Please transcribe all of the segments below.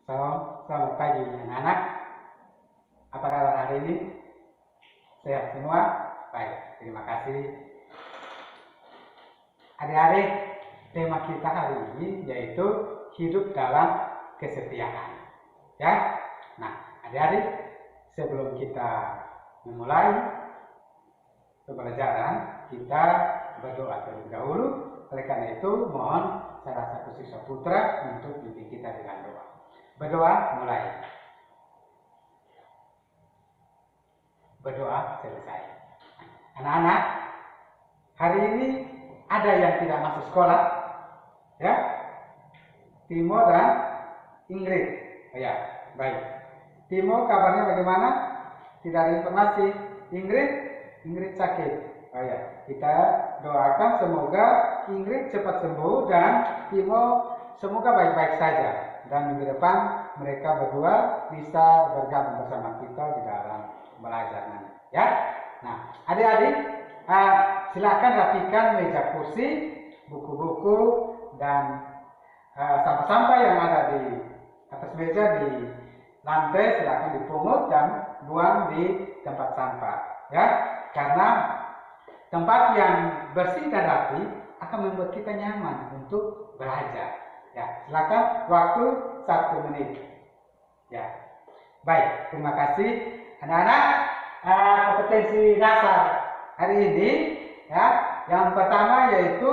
Selamat pagi anak-anak. Apa kabar hari ini? Sehat semua? Baik, terima kasih. Adik-adik, tema kita hari ini yaitu hidup dalam kesetiaan. Ya. Nah, adik-adik, sebelum kita memulai pembelajaran, kita berdoa terlebih dahulu. Oleh karena itu, mohon salah satu siswa putra untuk pimpin kita dengan doa. Berdoa mulai. Berdoa selesai. Anak-anak, hari ini ada yang tidak masuk sekolah, ya? Timo dan Ingrid. Oh ya, baik. Timo kabarnya bagaimana? Tidak ada informasi. Ingrid sakit. Oh ya, kita doakan semoga Ingrid cepat sembuh dan Timo semoga baik-baik saja. Dan minggu depan mereka berdua bisa bergabung bersama kita di dalam belajar nanti. Ya, nah adik-adik silakan rapikan meja kursi, buku-buku dan sampah-sampah yang ada di atas meja di lantai silakan dipungut dan buang di tempat sampah. Ya, karena tempat yang bersih dan rapi akan membuat kita nyaman untuk belajar. Ya, silakan waktu 1 menit. Ya, baik. Terima kasih, anak-anak. Kompetensi dasar hari ini, ya, yang pertama yaitu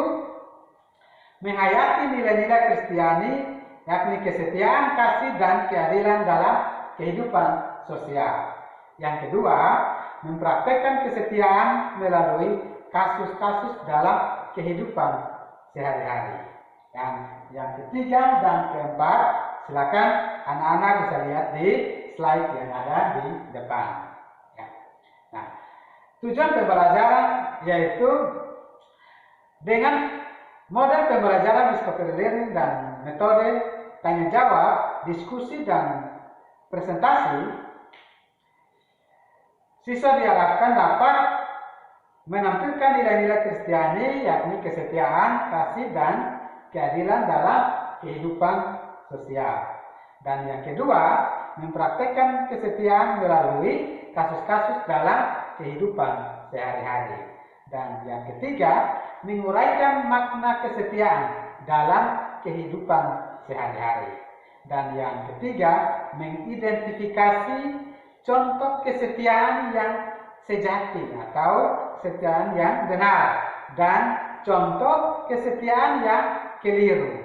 menghayati nilai-nilai Kristiani, yakni kesetiaan, kasih, dan keadilan dalam kehidupan sosial. Yang kedua, mempraktekkan kesetiaan melalui kasus-kasus dalam kehidupan sehari-hari. Yang ketiga dan keempat, silakan anak-anak bisa lihat di slide yang ada di depan. Ya. Nah, tujuan pembelajaran yaitu dengan model pembelajaran discovery learning dan metode tanya jawab, diskusi dan presentasi, siswa diharapkan dapat menampilkan nilai-nilai Kristiani, yakni kesetiaan, kasih, dan keadilan dalam kehidupan sosial. Dan yang kedua, mempraktekkan kesetiaan melalui kasus-kasus dalam kehidupan sehari-hari. Dan yang ketiga, menguraikan makna kesetiaan dalam kehidupan sehari-hari. Dan yang ketiga, mengidentifikasi contoh kesetiaan yang sejati atau kesetiaan yang benar dan contoh kesetiaan yang keliru.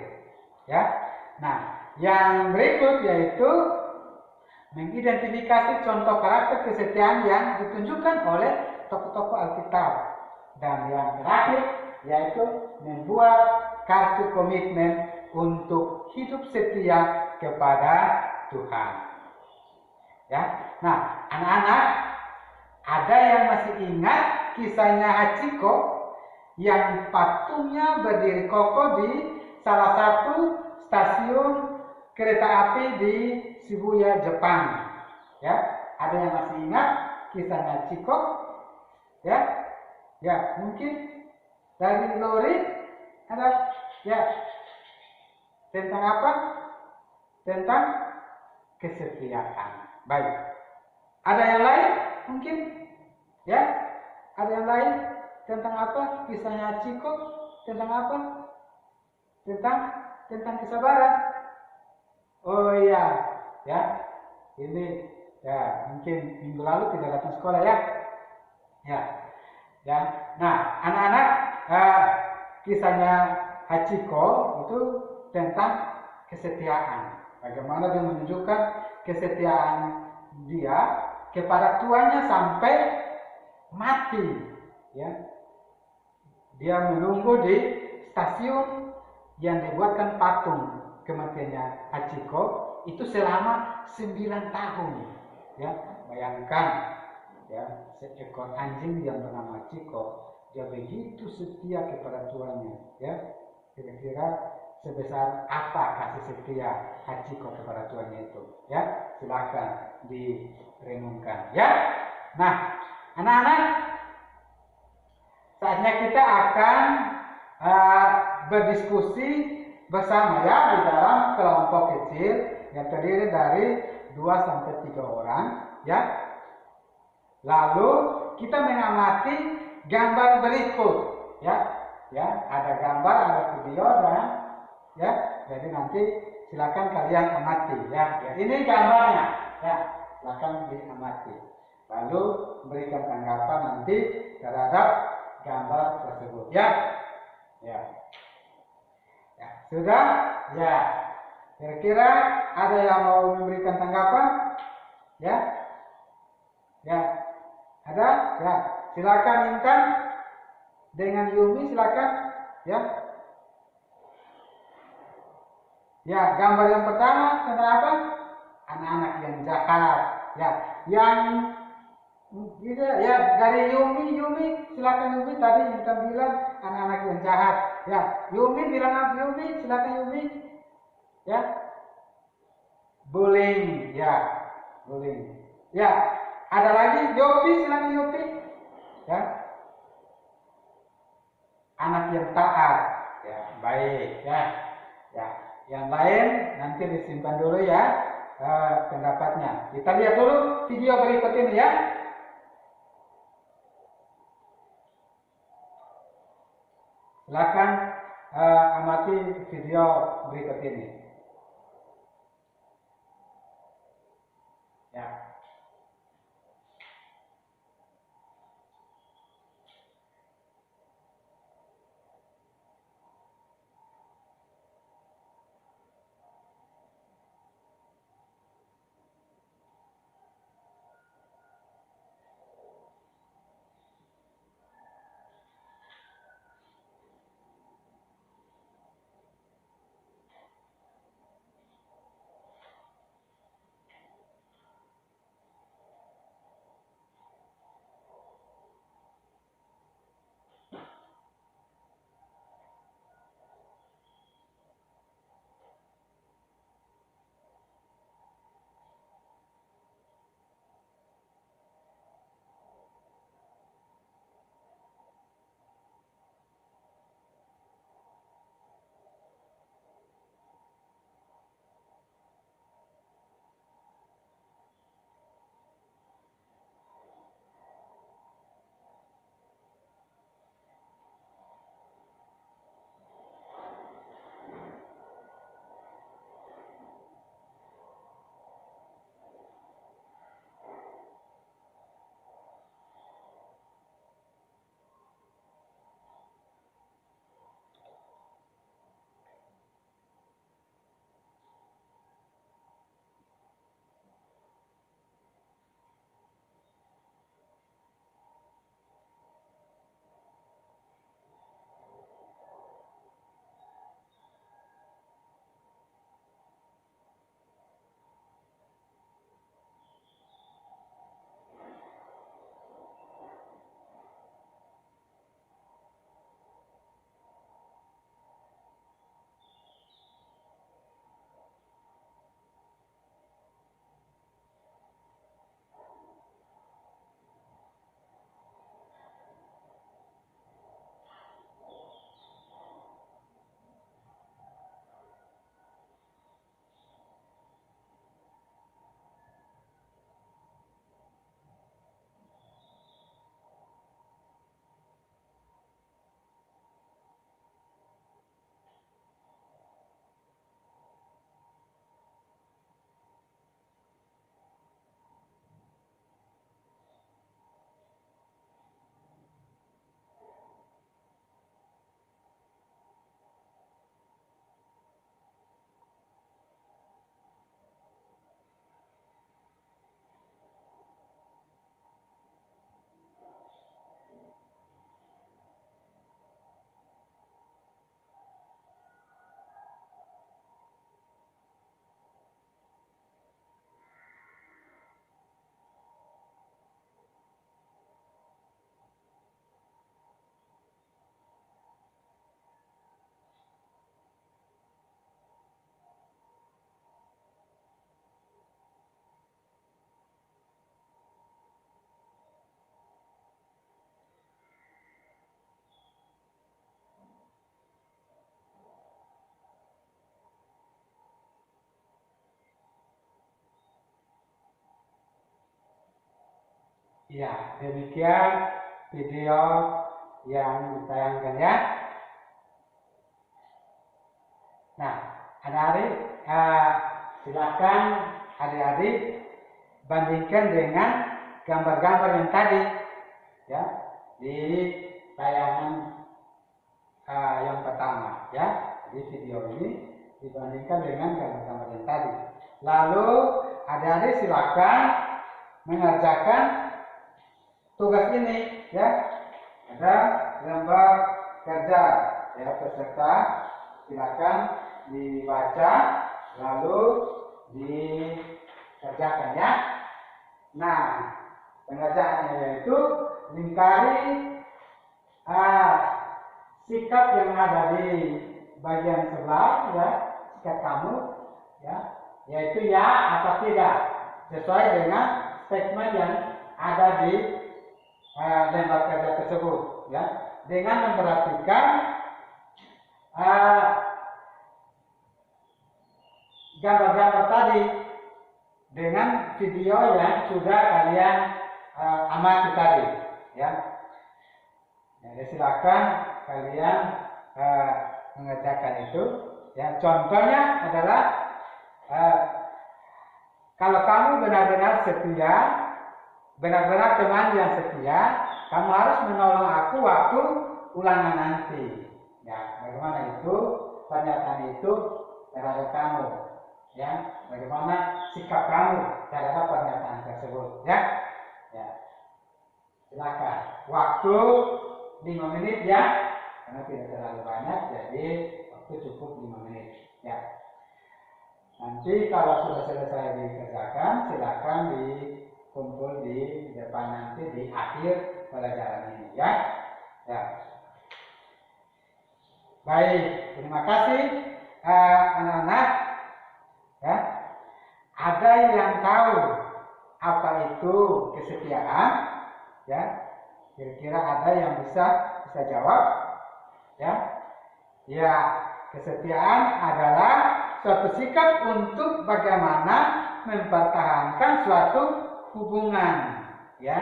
Ya. Nah, yang berikut yaitu mengidentifikasi contoh karakter kesetiaan yang ditunjukkan oleh tokoh-tokoh Alkitab. Dan yang terakhir yaitu membuat kartu komitmen untuk hidup setia kepada Tuhan. Ya. Nah, anak-anak, ada yang masih ingat kisahnya Hachiko yang patungnya berdiri kokoh di salah satu stasiun kereta api di Shibuya, Jepang. Ya, ada yang masih ingat kisahnya Hachiko? Ya, mungkin dari Lori ada, ya, tentang apa? Tentang kesetiaan. Baik. Ada yang lain? Mungkin, ya, ada yang lain tentang apa? Kisahnya Hachiko tentang apa? Tentang kesabaran. Oh iya, ya, ini, ya, mungkin minggu lalu tidak datang sekolah, ya. Ya. Nah, anak-anak, kisahnya Hachiko itu tentang kesetiaan. Bagaimana dia menunjukkan kesetiaan dia kepada tuannya sampai mati. Ya. Dia menunggu di stasiun yang dibuatkan patung kematiannya Hachiko itu selama 9 tahun. Ya, bayangkan, ya, seekor anjing yang bernama Hachiko, dia begitu setia kepada tuannya. Ya, kira-kira sebesar apa kasih setia Hachiko kepada tuannya itu? Ya, silakan direnungkan. Ya, nah, anak-anak, saatnya kita akan berdiskusi bersama, ya, di dalam kelompok kelompok kecil yang terdiri dari 2 sampai 3 orang, ya. Lalu kita mengamati gambar berikut, ya. Ya, ada gambar, ada video dan ya. Jadi nanti silakan kalian amati, ya. Ini gambarnya, ya. Silakan diamati. Lalu berikan tanggapan nanti terhadap gambar tersebut, ya. Ya. Ya, sudah? Ya. Kira-kira ada yang mau memberikan tanggapan? Ya? Ya. Ada? Ya. Silakan Intan dengan Yumi, silakan. Ya. Ya, gambar yang pertama tentang apa? Anak-anak yang jahat. Ya, yang gitu ya, dari Yumi silakan Yumi, tadi Intan bilang anak-anak yang jahat. Ya, Yumi bilang apa? Yumi, silakan Yumi. Ya, bullying, ya, bullying. Ya, ada lagi Yopi, silakan Yopi. Ya, anak yang taat. Ya, baik. Ya, ya. Yang lain nanti disimpan dulu ya pendapatnya. Kita lihat dulu video berikut ini ya. Silakan amati video berikut ini. Ya. Ya, demikian video yang ditayangkan ya. Nah, adik-adik silakan adik-adik bandingkan dengan gambar-gambar yang tadi ya di tayangan yang pertama ya. Di video ini dibandingkan dengan gambar-gambar yang tadi. Lalu adik-adik silakan mengerjakan tugas ini ya. Ada gambar kerja ya, peserta silakan dibaca lalu dikerjakan ya. Nah, pengerjaannya yaitu lingkari sikap yang ada di bagian sebelah ya, sikap kamu ya, yaitu ya atau tidak sesuai dengan statement yang ada di lembar kerja tersebut ya, dengan memperhatikan gambar-gambar tadi dengan video yang sudah kalian amati tadi ya. Jadi silakan kalian mengerjakan itu ya. Contohnya adalah kalau kamu benar-benar setia, benar-benar teman yang setia, kamu harus menolong aku waktu ulangan nanti ya. Bagaimana itu pernyataan itu terhadap kamu ya, bagaimana sikap kamu terhadap pernyataan tersebut ya. Ya, silakan waktu 5 menit ya, karena tidak terlalu banyak, jadi waktu cukup 5 menit ya. Nanti kalau sudah selesai dikerjakan, silakan dikumpul di depan nanti di akhir pelajaran ini ya. Ya. Baik, terima kasih anak-anak ya. Ada yang tahu apa itu kesetiaan ya? Kira-kira ada yang bisa jawab ya? Ya, kesetiaan adalah suatu sikap untuk bagaimana mempertahankan suatu hubungan ya.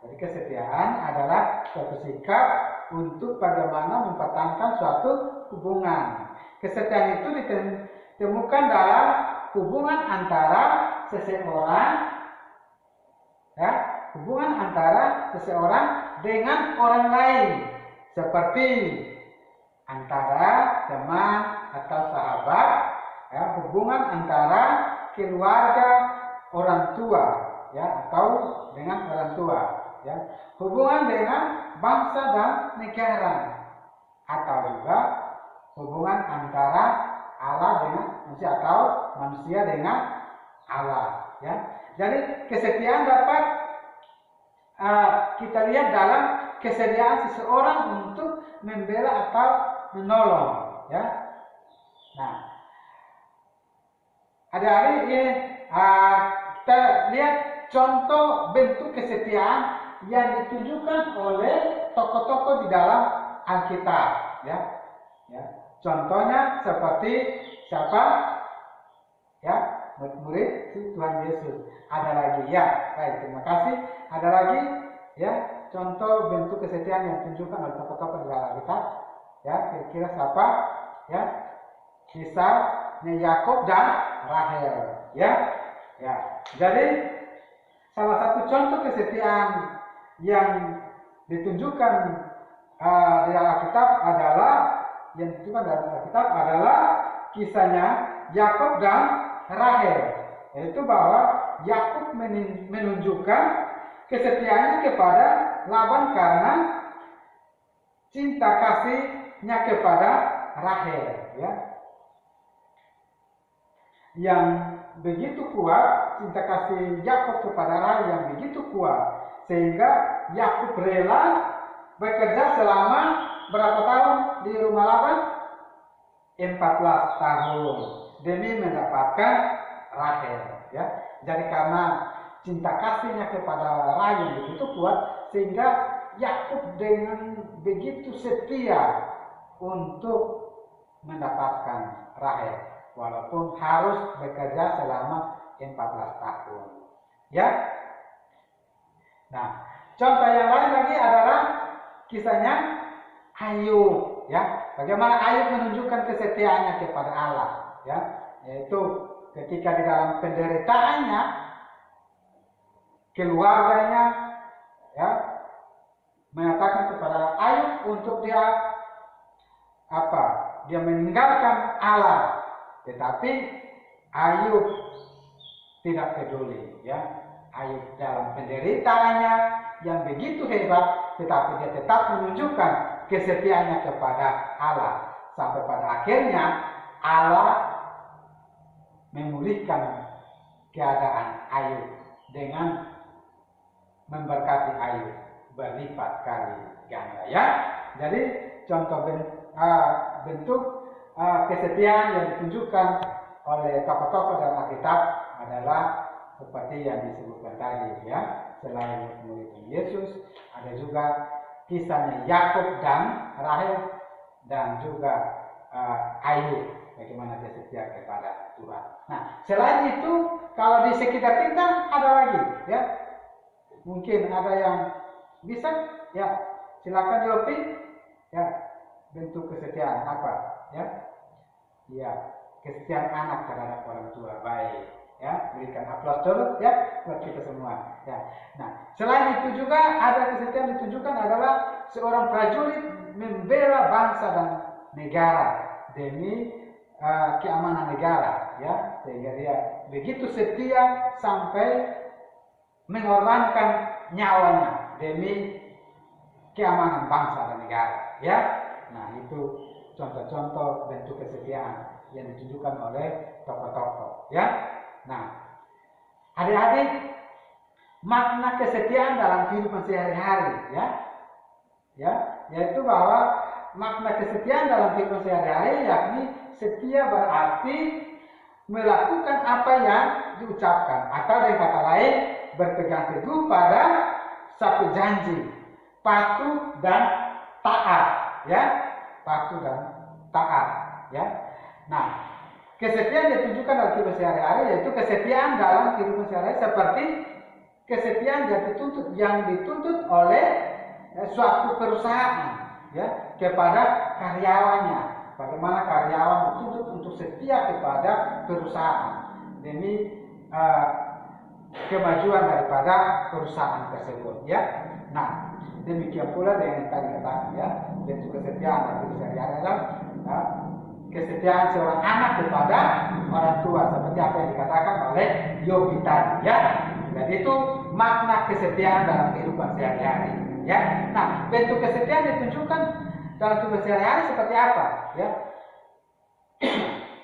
Jadi kesetiaan adalah suatu sikap untuk bagaimana mempertahankan suatu hubungan. Kesetiaan itu ditemukan dalam hubungan antara seseorang ya, hubungan antara seseorang dengan orang lain, seperti antara teman atau sahabat ya, hubungan antara keluarga, orang tua ya, atau dengan orang tua ya, hubungan dengan bangsa dan negara, atau juga hubungan antara Allah dengan manusia atau manusia dengan Allah ya. Jadi kesetiaan dapat kita lihat dalam kesediaan seseorang untuk membela atau menolong ya. Nah, adik-adik ini kita lihat contoh bentuk kesetiaan yang ditunjukkan oleh tokoh-tokoh di dalam Alkitab ya. Ya. Contohnya seperti siapa? Ya, murid Tuhan Yesus. Ada lagi ya. Baik, terima kasih. Ada lagi ya, contoh bentuk kesetiaan yang ditunjukkan oleh tokoh-tokoh di dalam Alkitab. Ya, kira-kira siapa? Ya. Kisah Yakub dan Rahel. Ya. Ya. Jadi salah satu contoh kesetiaan yang ditunjukkan di dalam Alkitab adalah kisahnya Yakub dan Rahel, yaitu bahwa Yakub menunjukkan kesetiaannya kepada Laban karena cinta kasihnya kepada Rahel ya, yang begitu kuat, cinta kasih Yakub kepada Rahel yang begitu kuat sehingga Yakub rela bekerja selama berapa tahun di rumah Laban? 14 tahun demi mendapatkan Rahel ya. Jadi karena cinta kasihnya kepada Rahel yang begitu kuat sehingga Yakub dengan begitu setia untuk mendapatkan Rahel walaupun harus bekerja selama 14 tahun ya. Nah, Contoh yang lain lagi adalah kisahnya Ayub, ya. Bagaimana Ayub menunjukkan kesetiaannya kepada Allah, ya. Yaitu ketika di dalam penderitaannya, keluarganya, ya, mengatakan kepada Ayub untuk dia dia meninggalkan Allah, tetapi Ayub tidak peduli, ya. Ayub dalam penderitaannya yang begitu hebat, tetapi dia tetap menunjukkan kesetiaannya kepada Allah, sampai pada akhirnya Allah memulihkan keadaan Ayub dengan memberkati Ayub berlipat kali ganda, ya. Jadi contoh bentuk kesetiaan yang ditunjukkan oleh tokoh-tokoh dalam Alkitab adalah seperti yang disebutkan tadi, ya. Selain murid Yesus, ada juga kisahnya Yakub dan Rahel, dan juga Ayub, bagaimana dia setia kepada Tuhan. Nah, selain itu, kalau di sekitar kita ada lagi, ya. Mungkin ada yang bisa, ya. Silakan Yopi, ya. Bentuk kesetiaan apa, ya? Ya, kesetiaan anak terhadap orang tua, baik. Ya, berikan aplaus dulu, ya, buat kita semua, ya. Nah, selain itu juga ada kesetiaan ditunjukkan adalah seorang prajurit membela bangsa dan negara demi keamanan negara, ya, sehingga dia begitu setia sampai mengorbankan nyawanya demi keamanan bangsa dan negara, ya. Nah, itu contoh-contoh bentuk kesetiaan yang ditunjukkan oleh tokoh-tokoh, ya. Nah, adik-adik, makna kesetiaan dalam kehidupan sehari-hari, ya, yaitu bahwa makna kesetiaan dalam kehidupan sehari-hari yakni setia berarti melakukan apa yang diucapkan, atau dengan kata lain berpegang teguh pada satu janji, patuh dan taat, ya, patuh dan taat, ya. Nah, kesetiaan yang ditunjukkan dalam kehidupan sehari-hari yaitu kesetiaan dalam kehidupan sehari-hari seperti kesetiaan yang dituntut oleh suatu perusahaan, ya, kepada karyawannya. Bagaimana karyawan dituntut untuk setia kepada perusahaan demi kemajuan daripada perusahaan tersebut, ya. Nah, demikian pula dengan yang tadi katakan, ya, bentuk kesetiaan dalam kehidupan sehari-hari adalah kesetiaan seorang anak kepada orang tua, seperti apa yang dikatakan oleh Yobi tadi, ya. Dan itu makna kesetiaan dalam kehidupan sehari-hari, ya. Nah, bentuk kesetiaan ditunjukkan dalam kehidupan sehari-hari seperti apa, ya?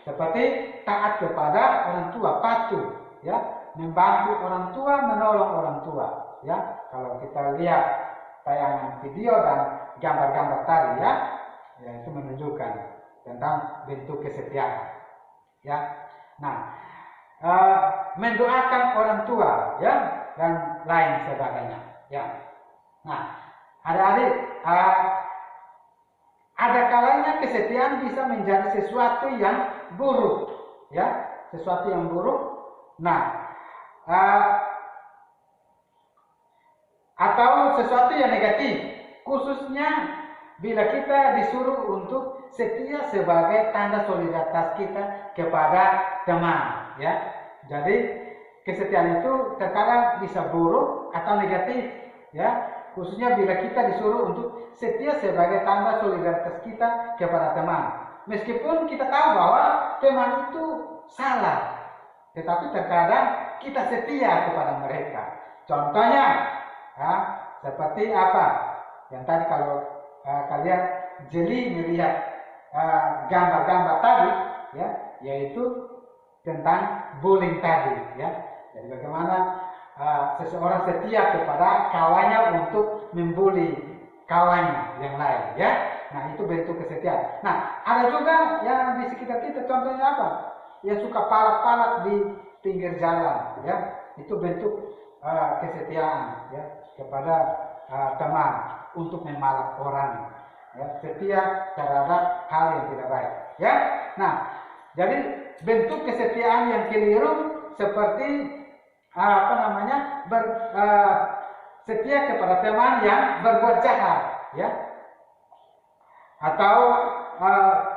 Seperti taat kepada orang tua, patuh, ya, membantu orang tua, menolong orang tua, ya. Kalau kita lihat tayangan video dan gambar-gambar tadi, ya, itu menunjukkan tentang bentuk kesetiaan, ya. Nah, mendoakan orang tua, ya, dan lain sebagainya, ya. Nah, adik-adik, ada kalanya kesetiaan bisa menjadi sesuatu yang buruk, ya, sesuatu yang buruk. Nah, atau sesuatu yang negatif, khususnya bila kita disuruh untuk setia sebagai tanda solidaritas kita kepada teman, ya. Jadi kesetiaan itu terkadang bisa buruk atau negatif, ya, khususnya bila kita disuruh untuk setia sebagai tanda solidaritas kita kepada teman. Meskipun kita tahu bahwa teman itu salah, tetapi terkadang kita setia kepada mereka. Contohnya, ya, seperti apa? Yang tadi kalau kalian jeli melihat gambar-gambar tadi, ya, yaitu tentang bullying tadi, ya. Jadi bagaimana seseorang setia kepada kawannya untuk membuli kawannya yang lain, ya. Nah, itu bentuk kesetiaan. Nah, ada juga yang di sekitar kita, contohnya apa? Yang suka palak-palak di pinggir jalan, ya. Itu bentuk kesetiaan, ya, kepada teman untuk memalak orang, ya, setia terhadap hal yang tidak baik, ya. Nah, jadi bentuk kesetiaan yang keliru seperti setia kepada teman yang berbuat jahat, ya, atau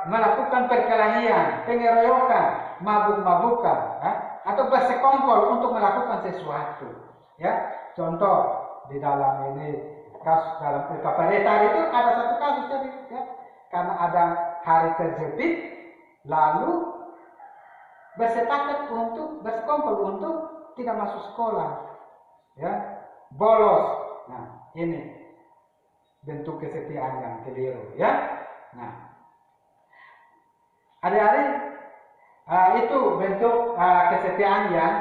melakukan perkelahian, pengeroyokan, mabuk-mabukan, ya, atau bersekongkol untuk melakukan sesuatu, ya. Contoh di dalam ini kasus dalam KPD tadi itu ada satu kasus jadi, ya, karena ada hari terjepit, lalu bersepakat untuk bersekongkol untuk tidak masuk sekolah, ya, bolos. Nah, ini bentuk kesetiaan yang keliru, ya. Nah, adik-adik, itu bentuk kesetiaan yang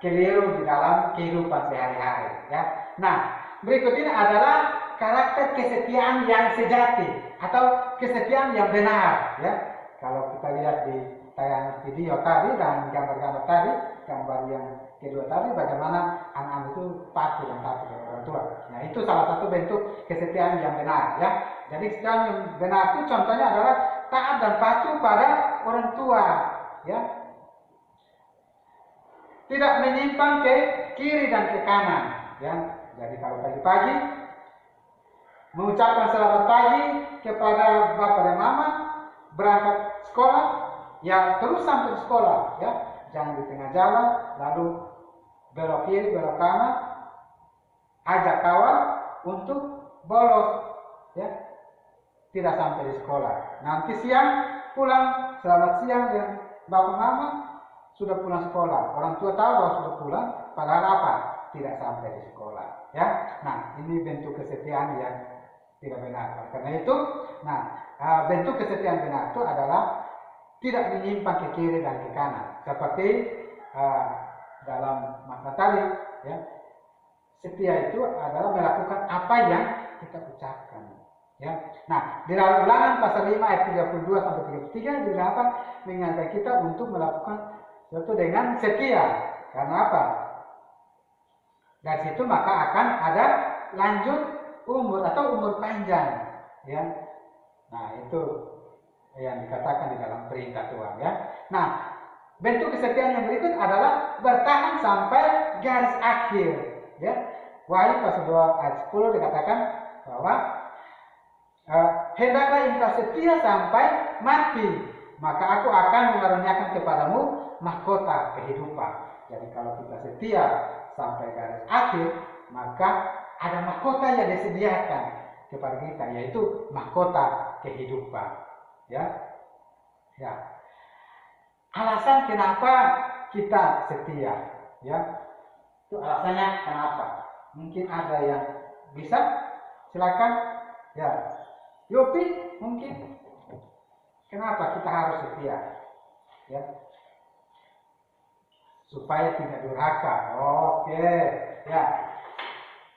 keliru di dalam kehidupan sehari-hari, ya. Nah, berikut ini adalah karakter kesetiaan yang sejati atau kesetiaan yang benar, ya. Kalau kita lihat di tayangan video tadi dan gambar-gambar tadi, gambar yang kedua tadi, bagaimana anak-anak itu patuh dan taat kepada orang tua. Nah, itu salah satu bentuk kesetiaan yang benar, ya. Jadi kesetiaan yang benar itu contohnya adalah taat dan patuh pada orang tua, ya. Tidak menyimpang ke kiri dan ke kanan, ya. Jadi kalau pagi-pagi mengucapkan selamat pagi kepada bapak dan mama, berangkat sekolah, ya terus sampai sekolah, ya. Jangan di tengah jalan lalu belok kiri, belok kanan, ajak kawan untuk bolos, ya. Tidak sampai di sekolah. Nanti siang pulang, selamat siang ya bapak mama, sudah pulang sekolah. Orang tua tahu bahwa sudah pulang, padahal apa? Tidak sampai di sekolah, ya. Nah, ini bentuk kesetiaan yang tidak benar. Karena itu, nah, bentuk kesetiaan benar itu adalah tidak menyimpang ke kiri dan ke kanan. Seperti dalam makna tadi, ya. Setia itu adalah melakukan apa yang kita ucapkan, ya. Nah, di dalam Ulangan pasal 5 ayat 32 sampai 33 juga apa? Mengingatkan kita untuk melakukan sesuatu dengan setia. Karena apa? Dari situ maka akan ada lanjut umur atau umur panjang, ya. Nah, itu yang dikatakan di dalam perintah Tuhan, ya. Nah, bentuk kesetiaan yang berikut adalah bertahan sampai garis akhir, ya. Wahyu pasal 2 ayat 10 dikatakan bahwa hendaklah engkau setia sampai mati, maka aku akan mengaruniakan kepadamu mahkota kehidupan. Jadi kalau kita setia sampai garis akhir, maka ada mahkota yang disediakan kepada kita, yaitu mahkota kehidupan, ya. Ya. Alasan kenapa kita setia, ya. Itu alasannya kenapa? Mungkin ada yang bisa, silakan, ya. Yopi, mungkin kenapa kita harus setia, ya. Supaya tidak durhaka. Oke, ya.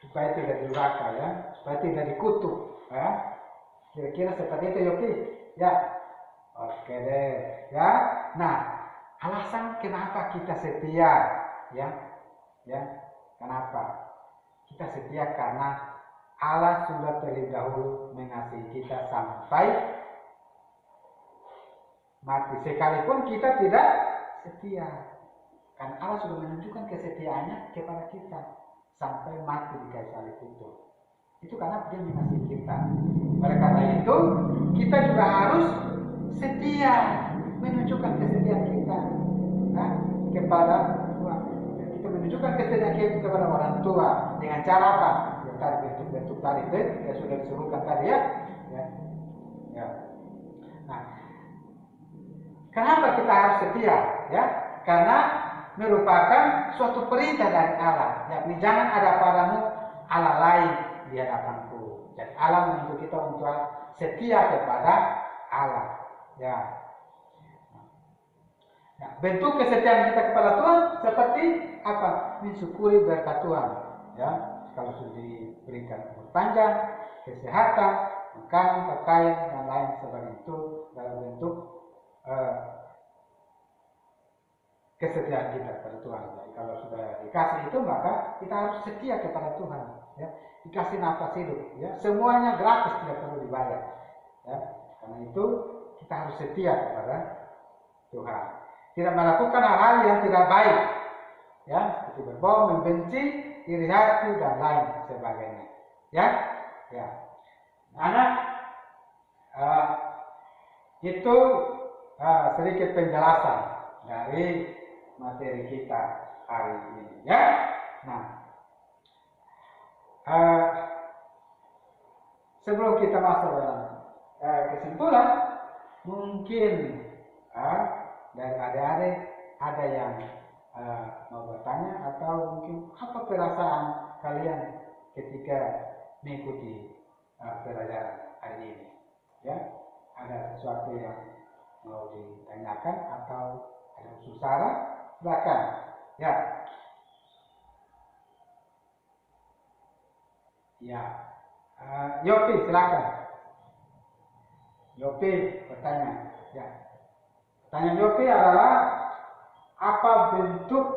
Supaya tidak durhaka, ya. Supaya tidak dikutuk, ya. Kira-kira seperti itu, Yopi, ya. Oke deh, ya. Nah, alasan kenapa kita setia, ya, ya. Kenapa kita setia? Karena Allah sudah terlebih dahulu mengasihi kita sampai mati, sekalipun kita tidak setia. Karena Allah sudah menunjukkan kesetiaannya kepada kita sampai mati di kayu salib itu. Itu karena Dia mengasihi kita. Oleh karena itu, kita juga harus setia, menunjukkan kesetiaan kita, nah, kepada Tuhan. Kita menunjukkan kesetiaan kita kepada orang tua dengan cara apa? Ya, tadi bentuk-bentuk tadi itu yang sudah disebutkan tadi, ya. Ya. Nah, kenapa kita harus setia? Ya, karena merupakan suatu perintah dari Allah, yakni jangan ada padamu Allah lain di hadapanku. Jadi Allah menuntut kita untuk setia kepada Allah, ya. Nah, bentuk kesetiaan kita kepada Tuhan seperti apa? Mensyukuri berkat Tuhan, ya. Kalau sudah diberikan umur panjang, kesehatan, makanan, pakaian, dan lain sebagainya, itu dalam bentuk kesetiaan kita kepada Tuhan. Jadi kalau sudah dikasih itu, maka kita harus setia kepada Tuhan, ya. Dikasih nafas hidup, ya. Semuanya gratis, tidak perlu dibayar, ya. Karena itu kita harus setia kepada Tuhan. Tidak melakukan hal-hal yang tidak baik, ya, seperti berbohong, membenci, iri hati dan lain sebagainya. Ya, ya. Anak, itu sedikit penjelasan dari materi kita hari ini. Ya, nah, sebelum kita masuk dalam kesimpulan, mungkin dari adik-adik ada yang mau bertanya atau mungkin apa perasaan kalian ketika mengikuti pelajaran hari ini? Ya, ada sesuatu yang mau ditanyakan atau ada usul saran? Silakan. Ya. Ya. Yopi, silakan. Yopi bertanya. Ya. Pertanyaan Yopi adalah apa bentuk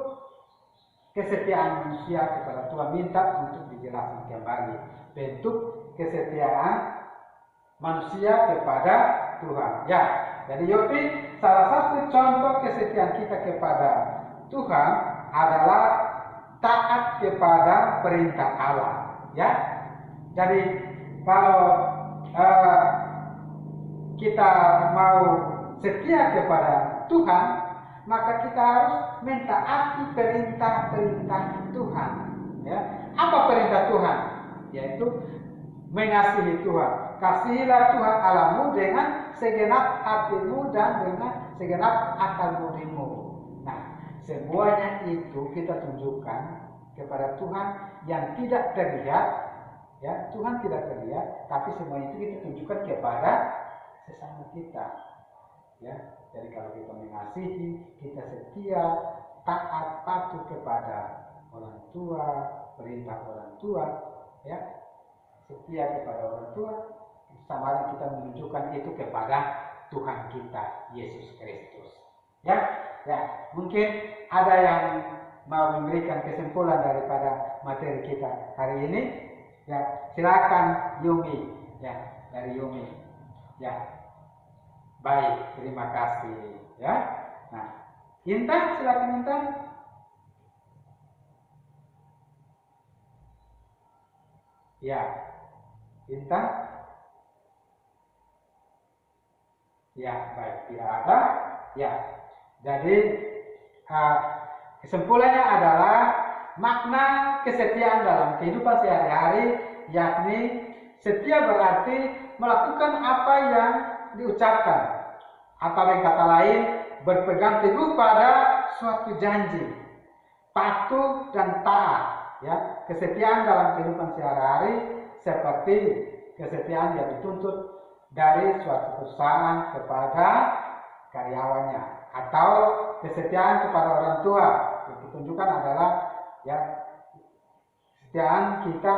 kesetiaan manusia kepada Tuhan? Minta untuk dijelaskan kembali bentuk kesetiaan manusia kepada Tuhan. Ya, jadi Yopi, salah satu contoh kesetiaan kita kepada Tuhan adalah taat kepada perintah Allah. Ya, jadi kalau kita mau setia kepada Tuhan, maka kita harus mentaati perintah-perintah Tuhan. Ya, apa perintah Tuhan? Yaitu mengasihi Tuhan. Kasihilah Tuhan Allahmu dengan segenap hatimu dan dengan segenap akal budimu. Nah, semuanya itu kita tunjukkan kepada Tuhan yang tidak terlihat. Ya, Tuhan tidak terlihat, tapi semua itu kita tunjukkan kepada sesama kita. Ya, jadi kalau kita mengasihi, kita setia, taat, patuh kepada orang tua, perintah orang tua, ya, setia kepada orang tua, sama kita menunjukkan itu kepada Tuhan kita Yesus Kristus. Ya, ya, mungkin ada yang mau memberikan kesimpulan daripada materi kita hari ini. Ya, silakan Yumi, ya, dari Yumi. Ya, baik, terima kasih. Ya, nah, Intan, silakan Intan. Ya, Intan. Ya, baik, tidak ada. Ya, jadi kesimpulannya adalah makna kesetiaan dalam kehidupan sehari-hari, yakni setia berarti melakukan apa yang diucapkan, atau dengan kata lain berpegang teguh pada suatu janji, patuh dan taat. Ya, kesetiaan dalam kehidupan sehari-hari seperti kesetiaan yang dituntut dari suatu perusahaan kepada karyawannya, atau kesetiaan kepada orang tua. Yang ditunjukkan adalah ya, kesetiaan kita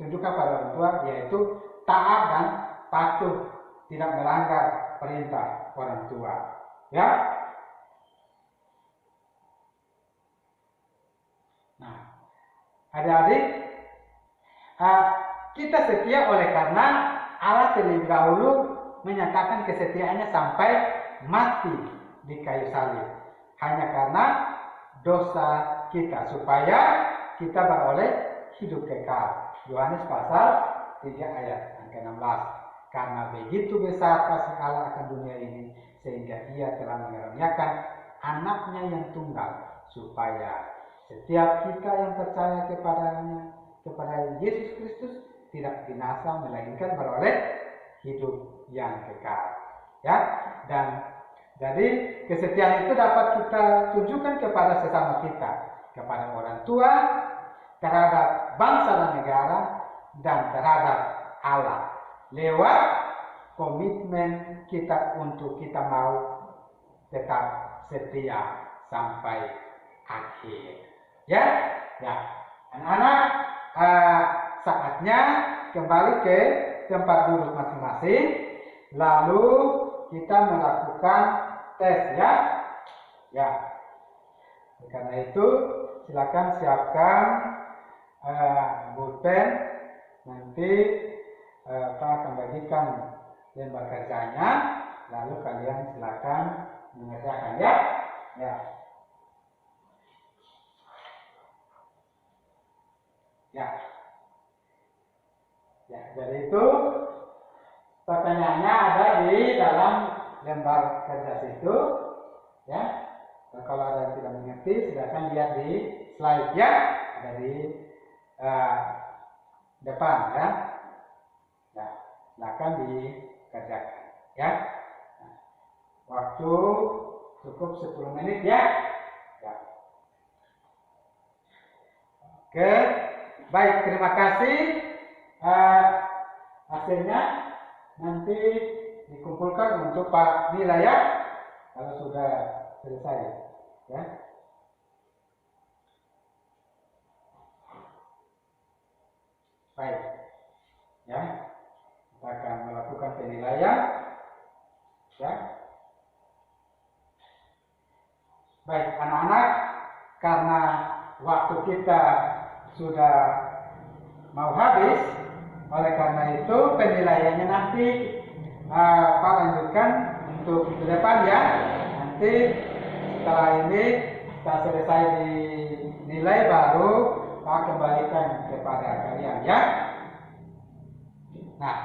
tunjukkan pada orang tua, yaitu taat dan patuh, tidak melanggar perintah orang tua. Ya. Nah, adik-adik, kita setia oleh karena Allah terlebih dahulu menyatakan kesetiaannya sampai mati di kayu salib, hanya karena dosa kita, supaya kita beroleh hidup kekal. Yohanes pasal 3 ayat 16. Karena begitu besar kasih Allah akan dunia ini, sehingga Ia telah mengaruniakan anaknya yang tunggal, supaya setiap kita yang percaya kepadanya, kepada Yesus Kristus, tidak binasa, melainkan beroleh hidup yang kekal. Ya, dan jadi kesetiaan itu dapat kita tunjukkan kepada sesama kita, kepada orang tua, terhadap bangsa dan negara, dan terhadap Allah, lewat komitmen kita untuk kita mau tetap setia sampai akhir. Ya, ya, anak-anak, saatnya kembali ke tempat duduk masing-masing, lalu kita melakukan tes, ya. Ya, karena itu silakan siapkan pulpen. Nanti Pak akan bagikan lembar kerjanya, lalu kalian silakan mengerjakan, ya. Ya. Ya, jadi itu pertanyaannya ada di dalam lembar kerja situ. Ya, kalau ada yang tidak mengerti, silakan lihat di slide ya, ada di depan ya. Nah, silakan dikerjakan ya. Nah, waktu cukup 10 menit ya. Ya. Oke, baik, terima kasih. Hasilnya nanti dikumpulkan untuk Pak Nila ya, kalau sudah selesai ya. Baik ya, kita akan melakukan penilaian ya. Baik anak-anak, karena waktu kita sudah mau habis, oleh karena itu penilaiannya nanti Pak lanjutkan untuk ke depan ya. Nanti setelah ini kita selesai dinilai, baru Pak kembalikan kepada kalian ya. Nah,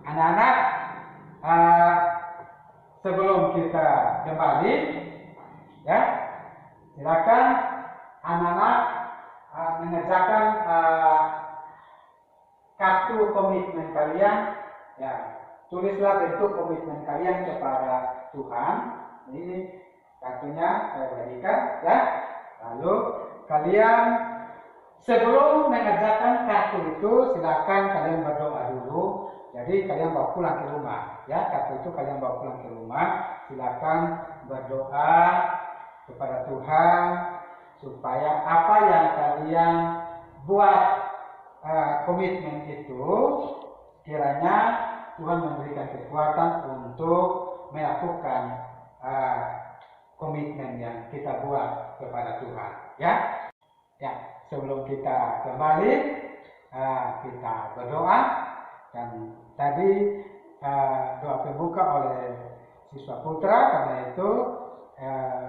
anak-anak, sebelum kita kembali ya, silakan anak-anak mengerjakan kartu komitmen kalian ya. Tulislah bentuk komitmen kalian kepada Tuhan. Ini kartunya saya bagikan ya. Lalu kalian sebelum mengerjakan kartu itu, silakan kalian berdoa dulu. Jadi kalian bawa pulang ke rumah ya. Kartu itu kalian bawa pulang ke rumah. Silakan berdoa kepada Tuhan supaya apa yang kalian buat komitmen itu, kiranya Tuhan memberikan kekuatan untuk melakukan komitmen yang kita buat kepada Tuhan ya. Ya, sebelum kita kembali kita berdoa, dan tadi doa pembuka oleh siswa putra, karena itu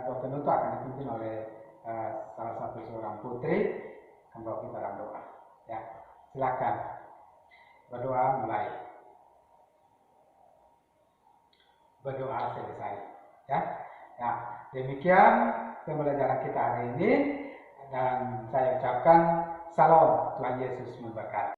doa penutup akan dipimpin oleh salah satu seorang putri. Membawa kita dalam doa ya. Silakan berdoa, mulai. Berdoa selesai ya. Ya, demikian pembelajaran kita hari ini, dan saya ucapkan salam, Tuhan Yesus memberkati.